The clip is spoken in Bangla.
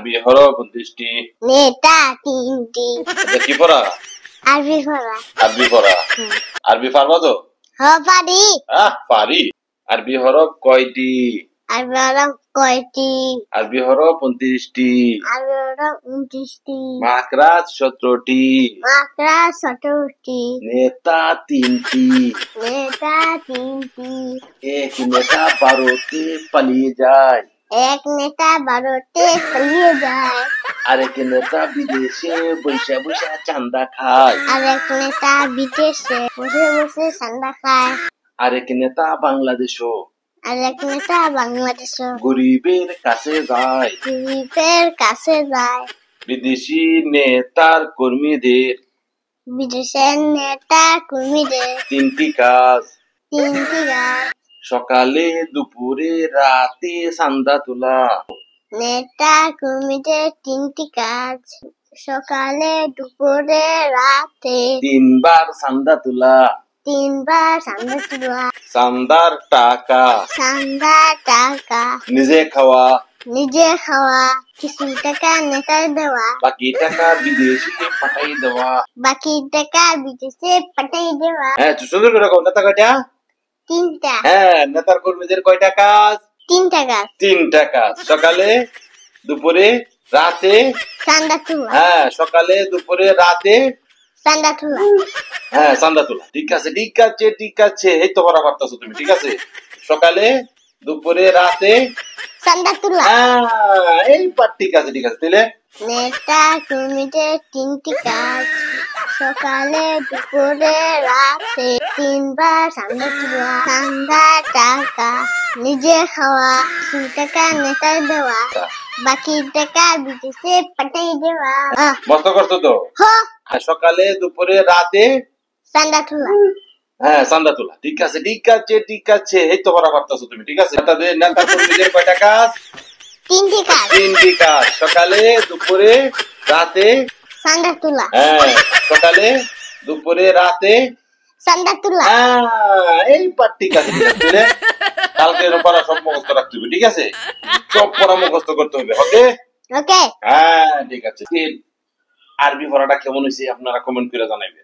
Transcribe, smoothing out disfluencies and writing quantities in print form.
আরবি হরফ 29টি। নেতা 3টি। এটা কি পড়া? আরবি পড়া। আরবি পড়া। আরবি পারবা তো? পারি। পারি। আরবি হরফ কয়টি? আরবি হরফ কয়টি? আরবি হরফ 29টি। আরবি হরফ 29টি। মাখরাজ 17টি। মাখরাজ 17টি। নেতা 3টি। নেতা 3টি। এক নেতা ভারতে পালিয়ে যায়। এক নেতা ভারতে পালিয়ে যায়। আরেক নেতা বিদেশে বৈশা বৈশা চান্দা খায়। আরেক নেতা বিদেশে বসে বসে চান্দা খায়। আরেক নেতা বাংলাদেশও। আরেক নেতা বাংলাদেশে গরিবের কাছে যায়। গরিবের কাছে যায়। বিদেশি নেতার কর্মীদের। বিদেশের নেতা কর্মীদের। 3টি কাজ। 3টি কাজ। সকালে দুপুরে রাতে চান্দা তোলা। নেতা কর্মীদের 3টি কাজ। সকালে দুপুরে রাতে 3 বার চান্দা তোলা। 3 বার চান্দা তোলা। চান্দার টাকা। চান্দার টাকা নিজে খাওয়া। নিজে খাওয়া। কিছু টাকা নেতার দেওয়া। বাকি টাকা বিদেশে পাঠাই দেওয়া। বাকি টাকা বিদেশে পাঠিয়ে দেওয়া। সুন্দর করে কও, নেতা কয়টা? 3টা। নেতার কর্মীদের কয়টা কাজ? 3টা কাজ। 3টা কাজ। সকালে দুপুরে রাতে চান্দা তোলা। সকালে দুপুরে রাতে চান্দা তোলা। চান্দা তোলা। ঠিক আছে ঠিক আছে ঠিক আছে, এই তো করা পারতেছো তুমি। ঠিক আছে, সকালে দুপুরে রাতে চান্দা তোলা। এই পার। ঠিক আছে ঠিক আছে। তাহলে নেতা কর্মীদের 3টি কাজ। সকালে দুপুরে রাতে 3 বার চান্দা তোলা। চান্দা টাকা নিজে খাওয়া। কিছু টাকা নেতার দেওয়া। বাকি টাকা বিদেশে পাঠিয়ে দেওয়া। মস্ত করছো তো। সকালে দুপুরে রাতে চান্দা তোলা। চান্দা তোলা। ঠিক আছে ঠিক আছে ঠিক আছে, এই তো করা পারতেছো তুমি। ঠিক আছে, নেতা কর্মীদের কয়টা কাজ? 3টি কাজ। 3টি কাজ। সকালে দুপুরে রাতে চান্দা তোলা। সকালে দুপুরে রাতে চান্দা তোলা। এই পার। ঠিক আছে ঠিক আছে। কালকে পড়া সব মুখস্থ রাখতে হবে। ঠিক আছে, সব পড়া মুখস্থ করতে হবে। ওকে ওকে। ঠিক আছে। আরবি পড়াটা কেমন হয়েছে আপনারা কমেন্ট করে জানাবেন।